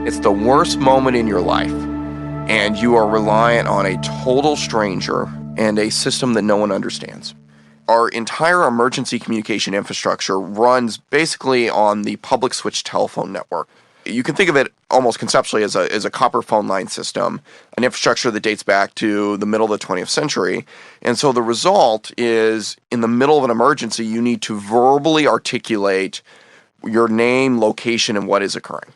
It's the worst moment in your life, and you are reliant on a total stranger and a system that no one understands. Our entire emergency communication infrastructure runs basically on the public switch telephone network. You can think of it almost conceptually as a copper phone line system, an infrastructure that dates back to the middle of the 20th century. And so the result is, in the middle of an emergency, you need to verbally articulate your name, location, and what is occurring.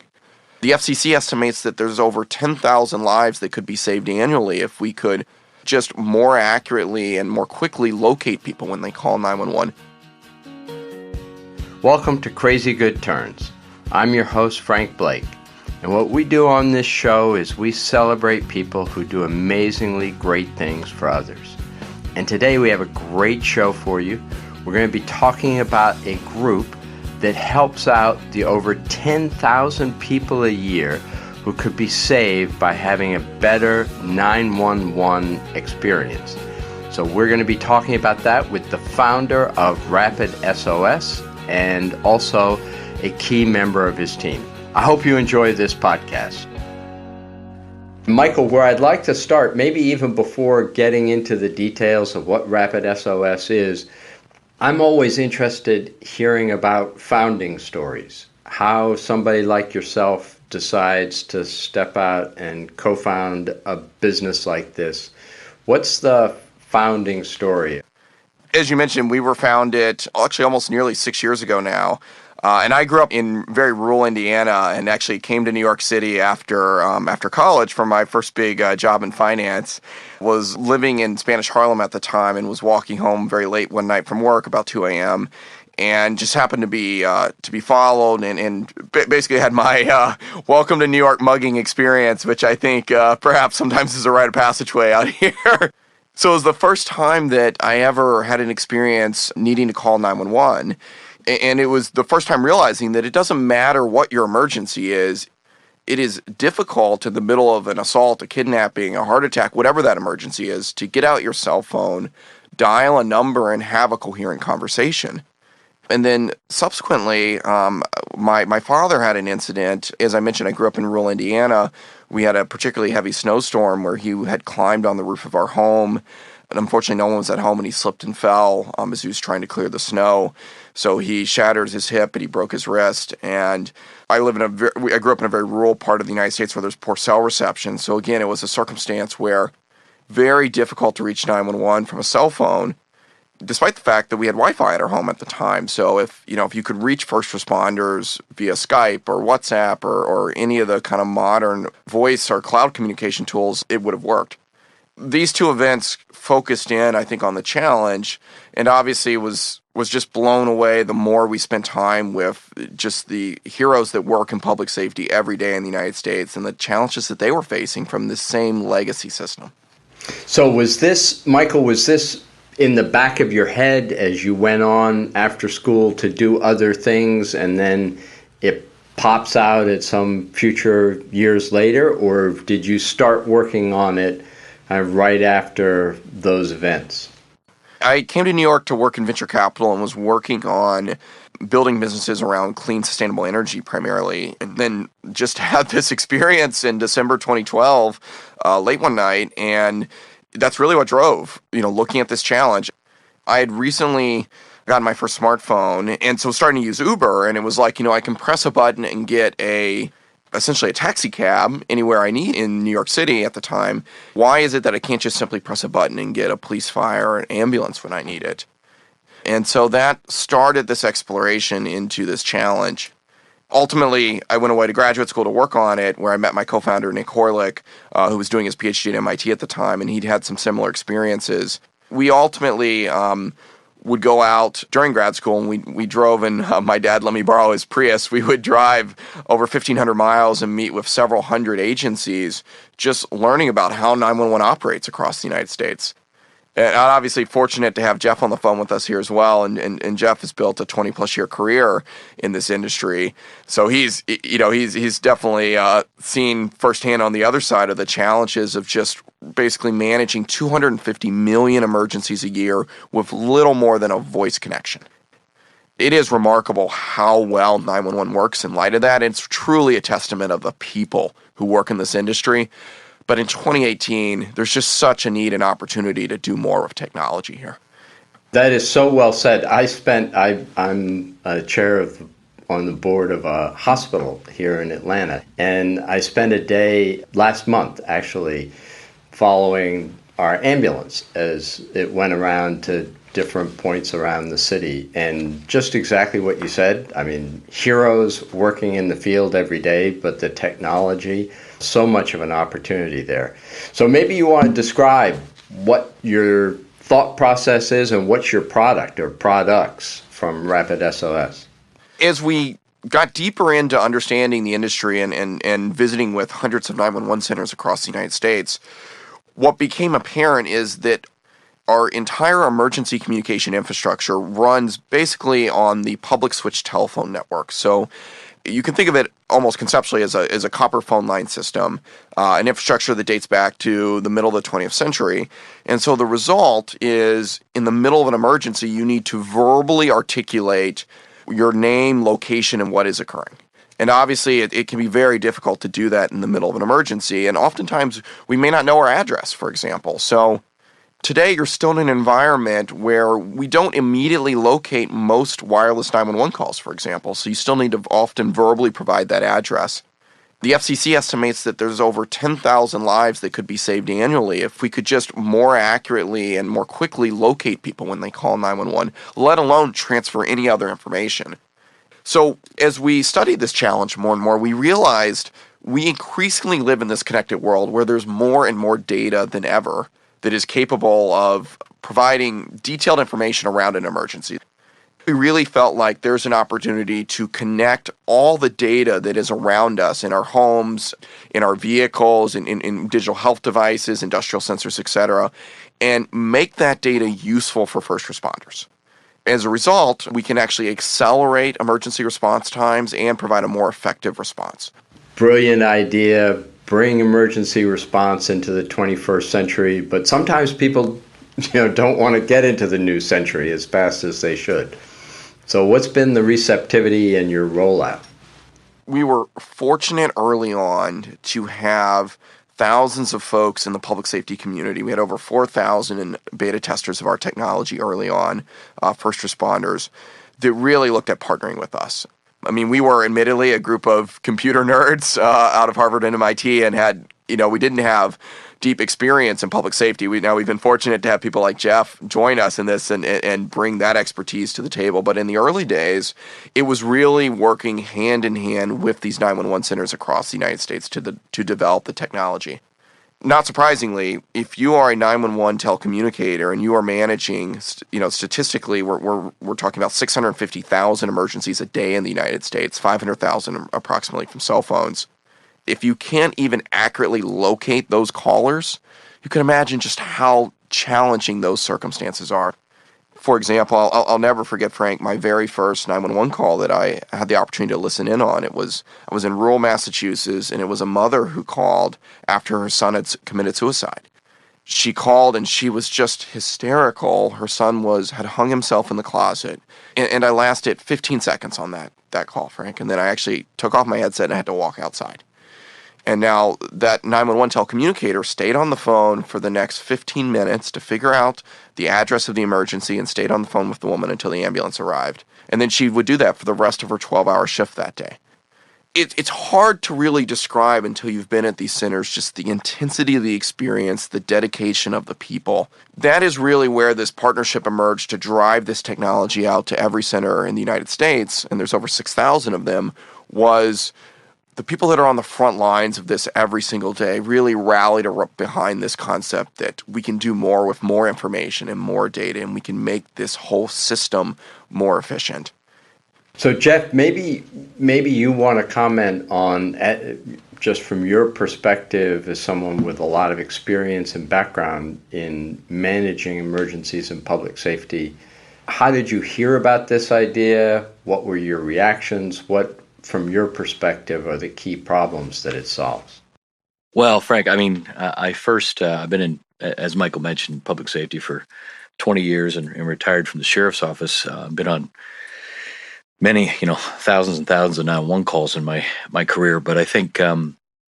The FCC estimates that there's over 10,000 lives that could be saved annually if we could just more accurately and more quickly locate people when they call 911. Welcome to Crazy Good Turns. I'm your host, Frank Blake, and what we do on this show is we celebrate people who do amazingly great things for others. And today we have a great show for you. We're going to be talking about a group that helps out the over 10,000 people a year who could be saved by having a better 911 experience. So we're going to be talking about that with the founder of RapidSOS and also a key member of his team. I hope you enjoy this podcast. Michael, where I'd like to start, maybe even before getting into the details of what RapidSOS is, I'm always interested hearing about founding stories, how somebody like yourself decides to step out and co-found a business like this. What's the founding story? As you mentioned, we were founded actually almost nearly 6 years ago now. And I grew up in very rural Indiana and actually came to New York City after college for my first big job in finance. Was living in Spanish Harlem at the time and was walking home very late one night from work, about 2 a.m., and just happened to be followed and basically had my welcome to New York mugging experience, which I think perhaps sometimes is a rite of passageway out here. So it was the first time that I ever had an experience needing to call 911. And it was the first time realizing that it doesn't matter what your emergency is. It is difficult in the middle of an assault, a kidnapping, a heart attack, whatever that emergency is, to get out your cell phone, dial a number, and have a coherent conversation. And then subsequently, my father had an incident. As I mentioned, I grew up in rural Indiana. We had a particularly heavy snowstorm where he had climbed on the roof of our home. And unfortunately, no one was at home, and he slipped and fell as he was trying to clear the snow. So he shattered his hip and he broke his wrist. And I grew up in a very rural part of the United States where there's poor cell reception. So again, it was a circumstance where very difficult to reach 911 from a cell phone, despite the fact that we had Wi-Fi at our home at the time. So if you could reach first responders via Skype or WhatsApp or any of the kind of modern voice or cloud communication tools, it would have worked. These two events focused in, I think, on the challenge, and obviously was just blown away the more we spent time with just the heroes that work in public safety every day in the United States and the challenges that they were facing from this same legacy system. So was this in the back of your head as you went on after school to do other things, and then it pops out at some future years later, or did you start working on it right after those events? I came to New York to work in venture capital and was working on building businesses around clean, sustainable energy primarily. And then just had this experience in December 2012, late one night, and that's really what drove, looking at this challenge. I had recently gotten my first smartphone, and so starting to use Uber, and it was like, I can press a button and get essentially a taxi cab anywhere I need in New York City at the time. Why is it that I can't just simply press a button and get a police, fire, or an ambulance when I need it? And so that started this exploration into this challenge. Ultimately, I went away to graduate school to work on it, where I met my co-founder, Nick Horlick, who was doing his PhD at MIT at the time, and he'd had some similar experiences. We ultimately would go out during grad school, and we drove, and my dad let me borrow his Prius. We would drive over 1,500 miles and meet with several hundred agencies, just learning about how 911 operates across the United States. And I'm obviously fortunate to have Jeff on the phone with us here as well, and Jeff has built a 20-plus year career in this industry. So he's definitely seen firsthand on the other side of the challenges of just basically managing 250 million emergencies a year with little more than a voice connection. It is remarkable how well 911 works in light of that. It's truly a testament of the people who work in this industry. But in 2018, there's just such a need and opportunity to do more with technology here. That is so well said. I'm a chair on the board of a hospital here in Atlanta, and I spent a day last month actually following our ambulance as it went around to different points around the city. And just exactly what you said. I mean, heroes working in the field every day, but the technology, so much of an opportunity there. So maybe you want to describe what your thought process is and what's your product or products from RapidSOS. As we got deeper into understanding the industry and visiting with hundreds of 911 centers across the United States, what became apparent is that our entire emergency communication infrastructure runs basically on the public switch telephone network. So you can think of it almost conceptually as a copper phone line system, an infrastructure that dates back to the middle of the 20th century. And so the result is, in the middle of an emergency, you need to verbally articulate your name, location, and what is occurring. And obviously, it can be very difficult to do that in the middle of an emergency. And oftentimes, we may not know our address, for example. So today, you're still in an environment where we don't immediately locate most wireless 911 calls, for example. So you still need to often verbally provide that address. The FCC estimates that there's over 10,000 lives that could be saved annually if we could just more accurately and more quickly locate people when they call 911, let alone transfer any other information. So as we studied this challenge more and more, we realized we increasingly live in this connected world where there's more and more data than ever that is capable of providing detailed information around an emergency. We really felt like there's an opportunity to connect all the data that is around us in our homes, in our vehicles, in digital health devices, industrial sensors, etc., and make that data useful for first responders. As a result, we can actually accelerate emergency response times and provide a more effective response. Brilliant idea. Bring emergency response into the 21st century, but sometimes people don't want to get into the new century as fast as they should. So what's been the receptivity in your rollout? We were fortunate early on to have thousands of folks in the public safety community. We had over 4,000 beta testers of our technology early on, first responders, that really looked at partnering with us. I mean, we were admittedly a group of computer nerds out of Harvard and MIT, and we didn't have deep experience in public safety. We've been fortunate to have people like Jeff join us in this and bring that expertise to the table. But in the early days, it was really working hand in hand with these 911 centers across the United States to develop the technology. Not surprisingly, if you are a 911 telecommunicator and you are managing, statistically, we're talking about 650,000 emergencies a day in the United States, 500,000 approximately from cell phones. If you can't even accurately locate those callers, you can imagine just how challenging those circumstances are. For example, I'll never forget, Frank, my very first 911 call that I had the opportunity to listen in on. I was in rural Massachusetts, and it was a mother who called after her son had committed suicide. She called, and she was just hysterical. Her son had hung himself in the closet, and I lasted 15 seconds on that call, Frank, and then I actually took off my headset and I had to walk outside. And now that 911 telecommunicator stayed on the phone for the next 15 minutes to figure out the address of the emergency and stayed on the phone with the woman until the ambulance arrived. And then she would do that for the rest of her 12-hour shift that day. It's hard to really describe until you've been at these centers, just the intensity of the experience, the dedication of the people. That is really where this partnership emerged to drive this technology out to every center in the United States, and there's over 6,000 of them, was the people that are on the front lines of this every single day really rallied behind this concept that we can do more with more information and more data, and we can make this whole system more efficient. So, Jeff, maybe you want to comment on, just from your perspective as someone with a lot of experience and background in managing emergencies and public safety, how did you hear about this idea? What were your reactions? What, from your perspective, are the key problems that it solves? Well, Frank, I've been in, as Michael mentioned, public safety for 20 years and retired from the sheriff's office. Been on many, thousands and thousands of 911 calls in my career. But I think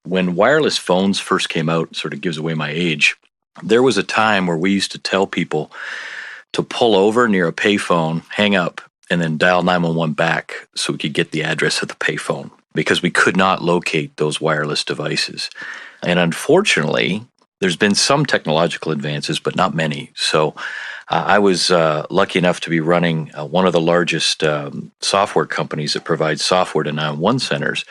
when wireless phones first came out, sort of gives away my age. There was a time where we used to tell people to pull over near a payphone, hang up, and then dial 911 back so we could get the address of the payphone because we could not locate those wireless devices. And unfortunately, there's been some technological advances, but not many. So I was lucky enough to be running one of the largest software companies that provides software to 911 centers,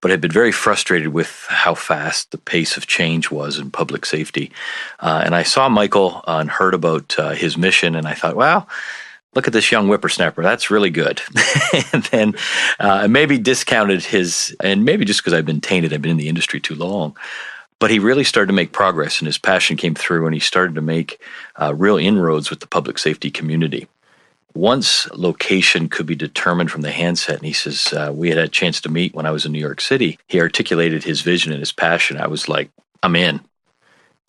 but had been very frustrated with how fast the pace of change was in public safety. And I saw Michael and heard about his mission, and I thought, wow, look at this young whippersnapper. That's really good. And then maybe discounted his, and maybe just because I've been tainted, I've been in the industry too long. But he really started to make progress, and his passion came through, and he started to make real inroads with the public safety community. Once location could be determined from the handset, and he says, we had a chance to meet when I was in New York City. He articulated his vision and his passion. I was like, I'm in.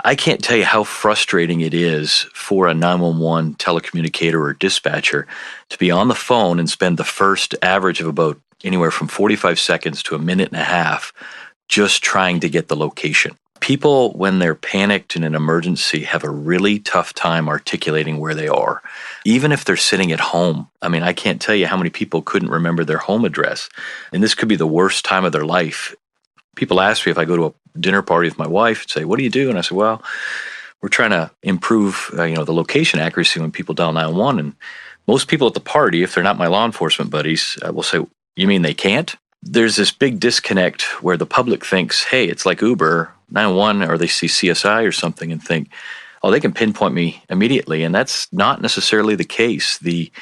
I can't tell you how frustrating it is for a 911 telecommunicator or dispatcher to be on the phone and spend the first average of about anywhere from 45 seconds to a minute and a half just trying to get the location. People, when they're panicked in an emergency, have a really tough time articulating where they are, even if they're sitting at home. I mean, I can't tell you how many people couldn't remember their home address, and this could be the worst time of their life. People ask me if I go to a dinner party with my wife and say, what do you do? And I say, well, we're trying to improve the location accuracy when people dial 911. And most people at the party, if they're not my law enforcement buddies, will say, you mean they can't? There's this big disconnect where the public thinks, hey, it's like Uber, 911, or they see CSI or something and think, oh, they can pinpoint me immediately. And that's not necessarily the case. The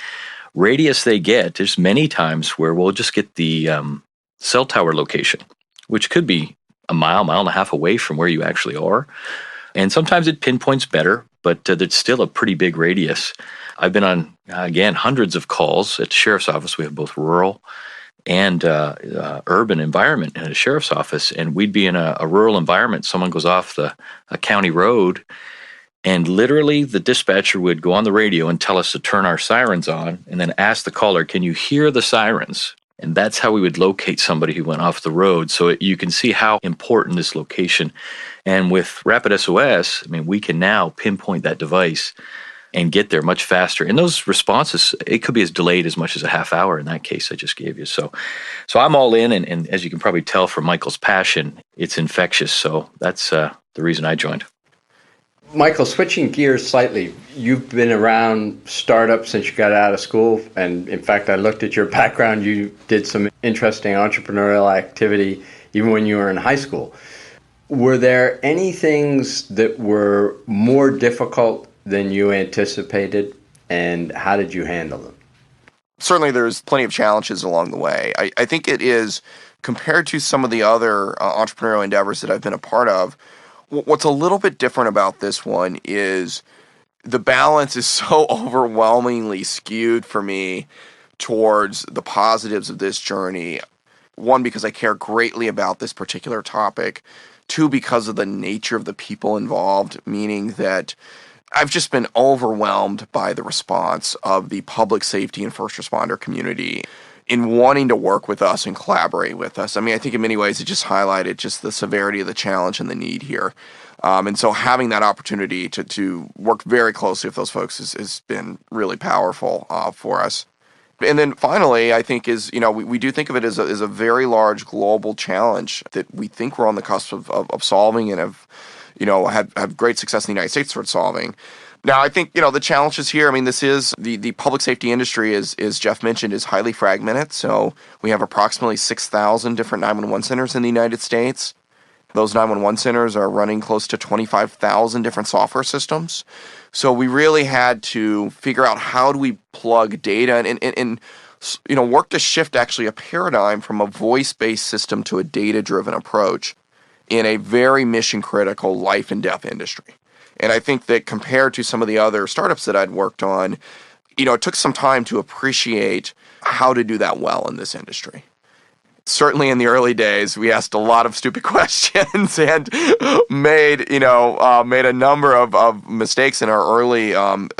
radius they get, there's many times where we'll just get the cell tower location, which could be a mile and a half away from where you actually are. And sometimes it pinpoints better, but it's still a pretty big radius. I've been on, again, hundreds of calls at the sheriff's office. We have both rural and urban environment in a sheriff's office. And we'd be in a rural environment. Someone goes off a county road, and literally the dispatcher would go on the radio and tell us to turn our sirens on and then ask the caller, can you hear the sirens? And that's how we would locate somebody who went off the road. So you can see how important this location. And with RapidSOS, I mean, we can now pinpoint that device and get there much faster. And those responses, it could be as delayed as much as a half hour in that case I just gave you. So I'm all in. And as you can probably tell from Michael's passion, it's infectious. So that's the reason I joined. Michael, switching gears slightly, you've been around startups since you got out of school. And in fact, I looked at your background. You did some interesting entrepreneurial activity even when you were in high school. Were there any things that were more difficult than you anticipated, and how did you handle them? Certainly there's plenty of challenges along the way. I think it is, compared to some of the other entrepreneurial endeavors that I've been a part of, what's a little bit different about this one is the balance is so overwhelmingly skewed for me towards the positives of this journey. One, because I care greatly about this particular topic. Two, because of the nature of the people involved, meaning that I've just been overwhelmed by the response of the public safety and first responder community in wanting to work with us and collaborate with us. I mean, I think in many ways it just highlighted just the severity of the challenge and the need here. And so having that opportunity to work very closely with those folks has been really powerful for us. And then finally, I think is, we do think of it as a very large global challenge that we think we're on the cusp of solving and have great success in the United States towards solving. Now, I think, the challenges here, I mean, this is the public safety industry, as Jeff mentioned, is highly fragmented. So we have approximately 6,000 different 911 centers in the United States. Those 911 centers are running close to 25,000 different software systems. So we really had to figure out how do we plug data and work to shift actually a paradigm from a voice-based system to a data-driven approach in a very mission-critical life and death industry. And I think that compared to some of the other startups that I'd worked on, it took some time to appreciate how to do that well in this industry. certainly in the early days, we asked a lot of stupid questions and made a number of mistakes in our early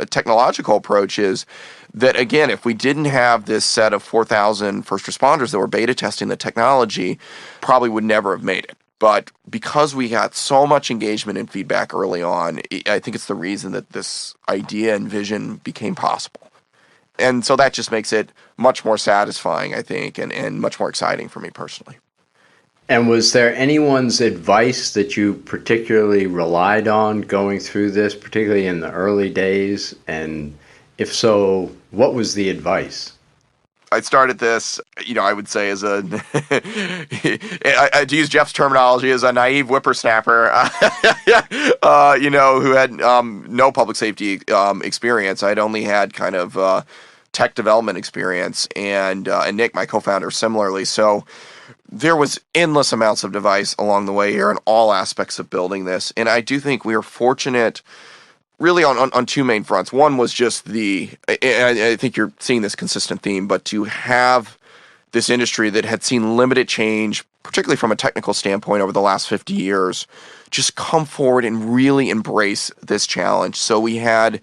technological approaches. That again, if we didn't have this set of 4,000 first responders that were beta testing the technology, probably would never have made it. But because we got so much engagement and feedback early on, I think it's the reason that this idea and vision became possible. And so that just makes it much more satisfying, I think, and much more exciting for me personally. And was there anyone's advice that you particularly relied on going through this, particularly in the early days? And if so, what was the advice? I started this, I would say as to use Jeff's terminology, as a naive whippersnapper, who had no public safety experience. I'd only had kind of tech development experience, and Nick, my co-founder, similarly. So there was endless amounts of advice along the way here in all aspects of building this. And I do think we are fortunate really on two main fronts. One was just I think you're seeing this consistent theme, but to have this industry that had seen limited change, particularly from a technical standpoint over the last 50 years, just come forward and really embrace this challenge. So we had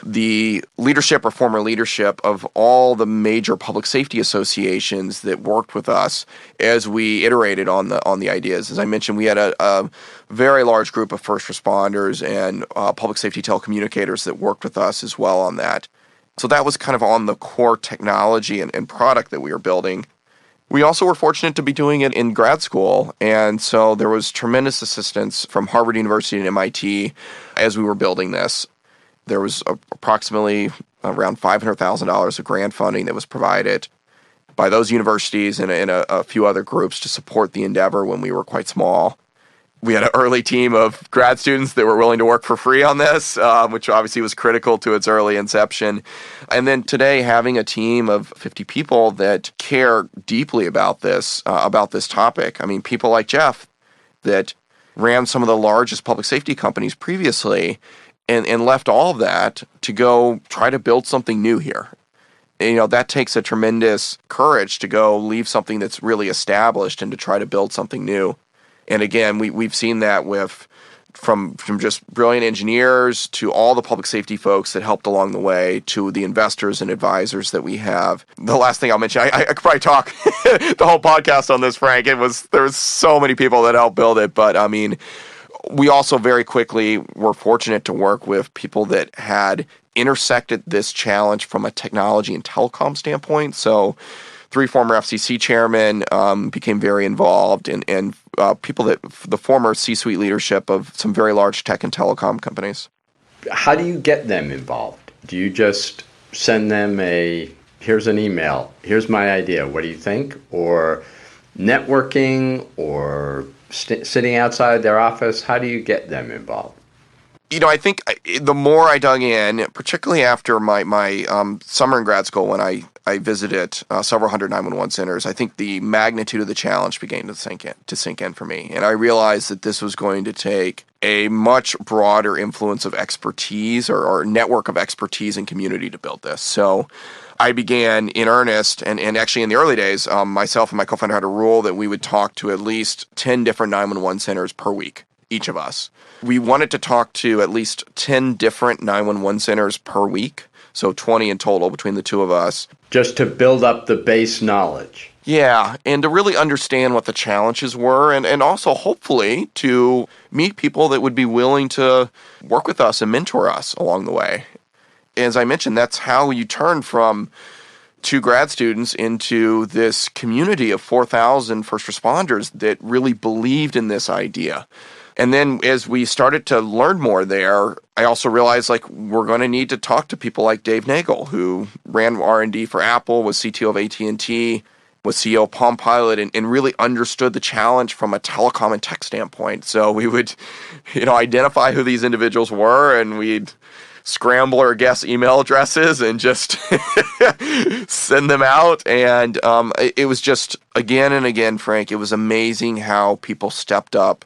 the leadership or former leadership of all the major public safety associations that worked with us as we iterated on the ideas. As I mentioned, we had a very large group of first responders and public safety telecommunicators that worked with us as well on that. So that was kind of on the core technology and product that we were building. We also were fortunate to be doing it in grad school, and so there was tremendous assistance from Harvard University and MIT as we were building this. There was approximately around $500,000 of grant funding that was provided by those universities and a few other groups to support the endeavor when we were quite small. We had an early team of grad students that were willing to work for free on this, which obviously was critical to its early inception. And then today, having a team of 50 people that care deeply about this topic. I mean, people like Jeff that ran some of the largest public safety companies previously and left all of that to go try to build something new here. And, that takes a tremendous courage to go leave something that's really established and to try to build something new. And again, we've seen that from just brilliant engineers to all the public safety folks that helped along the way to the investors and advisors that we have. The last thing I'll mention, I could probably talk the whole podcast on this, Frank. There was so many people that helped build it, but I mean, we also very quickly were fortunate to work with people that had intersected this challenge from a technology and telecom standpoint. So 3 former FCC chairmen became very involved, and people the former C-suite leadership of some very large tech and telecom companies. How do you get them involved? Do you just send them here's an email, here's my idea, what do you think? Or networking, or sitting outside their office? How do you get them involved? I think the more I dug in, particularly after my summer in grad school when I visited several hundred 911 centers, I think the magnitude of the challenge began to sink in for me. And I realized that this was going to take a much broader influence of expertise or network of expertise and community to build this. So I began in earnest, and actually in the early days, myself and my co-founder had a rule that we would talk to at least 10 different 911 centers per week, each of us. We wanted to talk to at least 10 different 911 centers per week, so 20 in total between the two of us. Just to build up the base knowledge. Yeah, and to really understand what the challenges were, and also hopefully to meet people that would be willing to work with us and mentor us along the way. As I mentioned, that's how you turn from 2 grad students into this community of 4,000 first responders that really believed in this idea. And then as we started to learn more there, I also realized we're going to need to talk to people like Dave Nagel, who ran R&D for Apple, was CTO of AT&T, was CEO of Palm Pilot, and really understood the challenge from a telecom and tech standpoint. So we would, identify who these individuals were, and we'd scramble or guess email addresses and just send them out. And it was just, again and again, Frank, it was amazing how people stepped up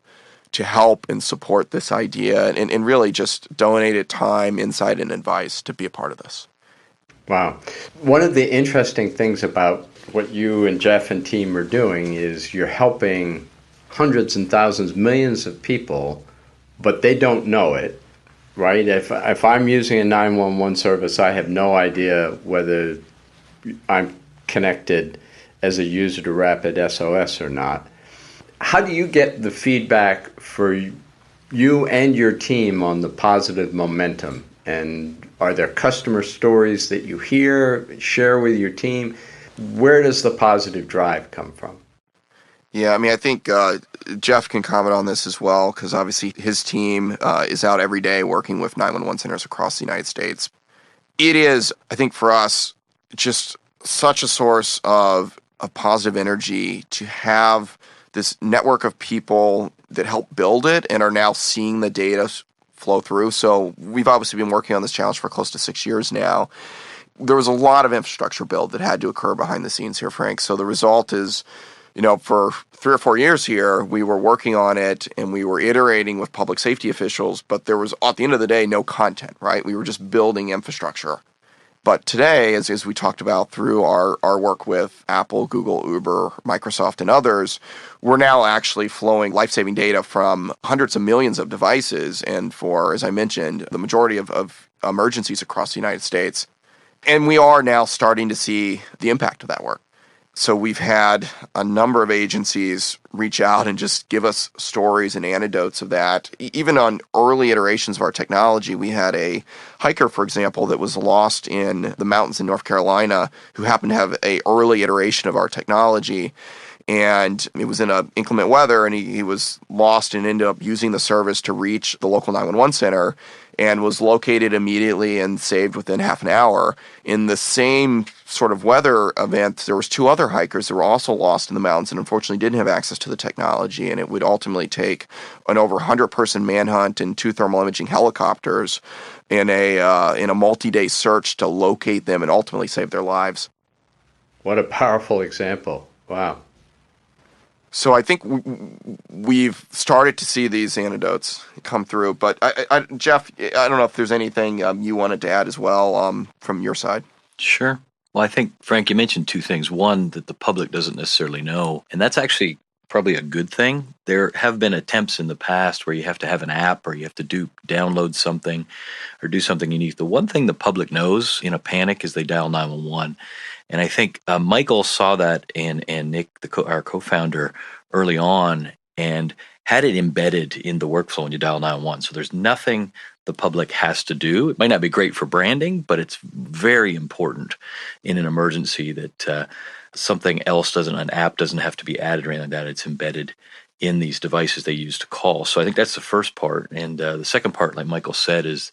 to help and support this idea and really just donated time, insight, and advice to be a part of this. Wow. One of the interesting things about what you and Jeff and team are doing is you're helping hundreds and thousands, millions of people, but they don't know it, right? If I'm using a 911 service, I have no idea whether I'm connected as a user to RapidSOS or not. How do you get the feedback for you and your team on the positive momentum? And are there customer stories that you share with your team? Where does the positive drive come from? Yeah, I mean, I think Jeff can comment on this as well, because obviously his team is out every day working with 911 centers across the United States. It is, I think, for us, just such a source of positive energy to have this network of people that help build it and are now seeing the data flow through. So we've obviously been working on this challenge for close to 6 years now. There was a lot of infrastructure build that had to occur behind the scenes here, Frank. So the result is, for 3 or 4 years here, we were working on it and we were iterating with public safety officials, but there was, at the end of the day, no content, right? We were just building infrastructure. But today, as we talked about through our work with Apple, Google, Uber, Microsoft, and others, we're now actually flowing life-saving data from hundreds of millions of devices, and for, as I mentioned, the majority of emergencies across the United States. And we are now starting to see the impact of that work. So we've had a number of agencies reach out and just give us stories and anecdotes of that. Even on early iterations of our technology, we had a hiker, for example, that was lost in the mountains in North Carolina who happened to have an early iteration of our technology. And it was in inclement weather, and he was lost and ended up using the service to reach the local 911 center and was located immediately and saved within half an hour. In the same sort of weather event, there was 2 other hikers that were also lost in the mountains and unfortunately didn't have access to the technology, and it would ultimately take an over 100-person manhunt and 2 thermal imaging helicopters in a multi-day search to locate them and ultimately save their lives. What a powerful example. Wow. So I think we've started to see these anecdotes come through. But Jeff, I don't know if there's anything you wanted to add as well from your side. Sure. Well, I think, Frank, you mentioned 2 things. One, that the public doesn't necessarily know, and that's actually probably a good thing. There have been attempts in the past where you have to have an app or you have to download something or do something unique. The one thing the public knows in a panic is they dial 911. And I think Michael saw that and Nick, our co-founder, early on and had it embedded in the workflow when you dial 911. So there's nothing the public has to do. It might not be great for branding, but it's very important in an emergency that something else an app doesn't have to be added or anything like that. It's embedded in these devices they use to call. So I think that's the first part. And the second part, like Michael said, is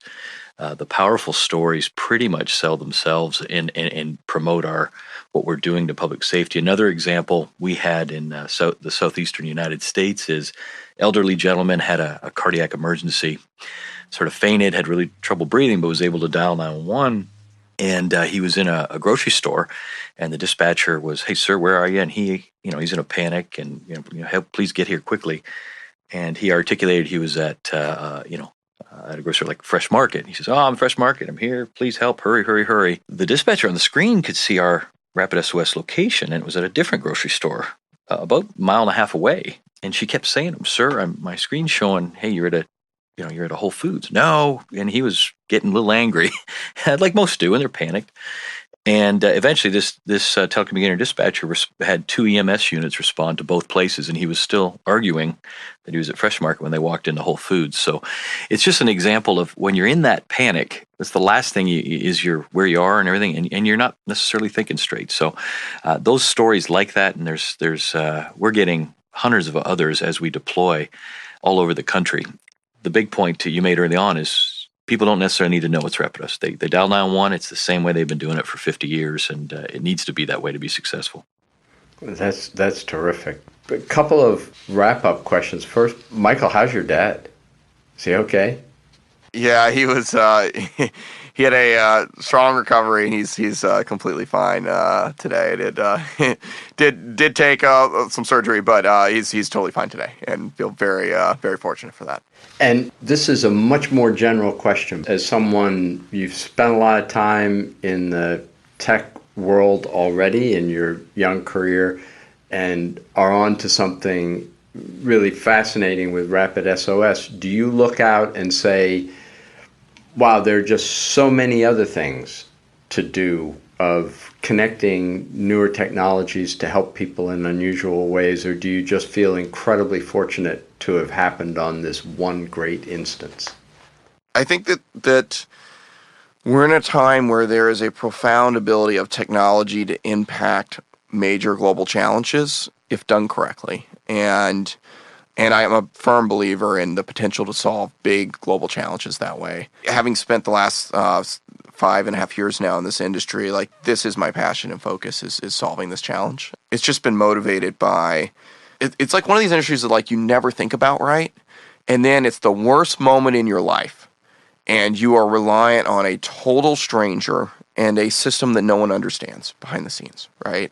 the powerful stories pretty much sell themselves and promote what we're doing to public safety. Another example we had in the southeastern United States is elderly gentleman had a cardiac emergency, sort of fainted, had really trouble breathing, but was able to dial 911. And he was in a grocery store, and the dispatcher was, "Hey, sir, where are you?" And he's in a panic, and help, please get here quickly. And he articulated he was at at a grocery like Fresh Market. He says, "Oh, I'm Fresh Market. I'm here. Please help. Hurry, hurry, hurry." The dispatcher on the screen could see our RapidSOS location, and it was at a different grocery store about a mile and a half away. And she kept saying to him, "Sir, my screen's showing, hey, you're at a Whole Foods." "No." And he was getting a little angry, like most do when they're panicked. And eventually this telecommunicator dispatcher had 2 EMS units respond to both places, and he was still arguing that he was at Fresh Market when they walked into Whole Foods. So it's just an example of when you're in that panic, that's the last thing is where you are and everything, and you're not necessarily thinking straight. So those stories like that, and we're getting hundreds of others as we deploy all over the country. The big point you made early on is people don't necessarily need to know it's RapidSOS. They dial 911. It's the same way they've been doing it for 50 years, and it needs to be that way to be successful. That's terrific. A couple of wrap-up questions. First, Michael, how's your dad? Is he okay? Yeah, he was. He had a strong recovery, and he's completely fine today. Did take some surgery, but he's totally fine today, and feel very very fortunate for that. And this is a much more general question. As someone, you've spent a lot of time in the tech world already in your young career and are on to something really fascinating with RapidSOS, do you look out and say, wow, there are just so many other things to do of connecting newer technologies to help people in unusual ways, or do you just feel incredibly fortunate to have happened on this one great instance? I think that we're in a time where there is a profound ability of technology to impact major global challenges if done correctly. And I am a firm believer in the potential to solve big global challenges that way. Having spent the last 5.5 years now in this industry, like, this is my passion and focus is solving this challenge. It's just been motivated by, it's like one of these industries that, like, you never think about, right? And then it's the worst moment in your life, and you are reliant on a total stranger and a system that no one understands behind the scenes, right?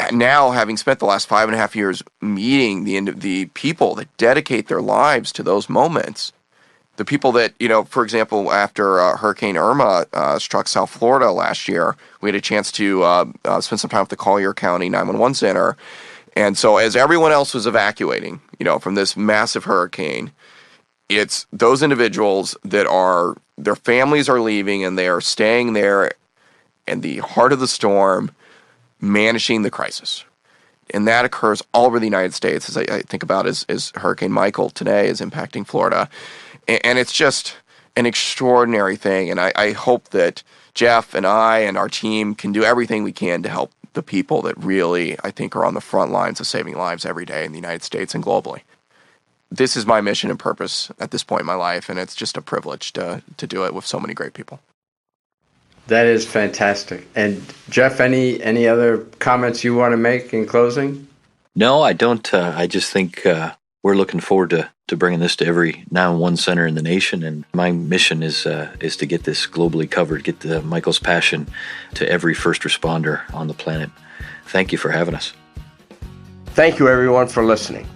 And now, having spent the last 5.5 years meeting the people that dedicate their lives to those moments, the people that, for example, after Hurricane Irma struck South Florida last year, we had a chance to spend some time with the Collier County 911 Center. And so as everyone else was evacuating, from this massive hurricane, it's those individuals that their families are leaving and they are staying there in the heart of the storm, managing the crisis. And that occurs all over the United States, as I think about as Hurricane Michael today is impacting Florida. And it's just an extraordinary thing. And I hope that Jeff and I and our team can do everything we can to help the people that really, I think, are on the front lines of saving lives every day in the United States and globally. This is my mission and purpose at this point in my life, and it's just a privilege to do it with so many great people. That is fantastic. And Jeff, any other comments you want to make in closing? No, I don't. I just think we're looking forward to bringing this to every 911 center in the nation. And my mission is to get this globally covered, get the Michael's passion to every first responder on the planet. Thank you for having us. Thank you, everyone, for listening.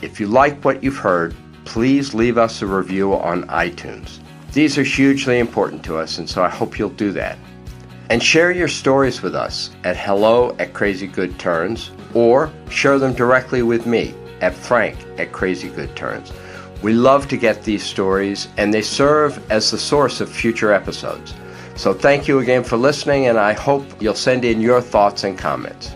If you like what you've heard, please leave us a review on iTunes. These are hugely important to us, and so I hope you'll do that. And share your stories with us at hello@crazygoodturns, or share them directly with me at frank@crazygoodturns. We love to get these stories, and they serve as the source of future episodes. So thank you again for listening, and I hope you'll send in your thoughts and comments.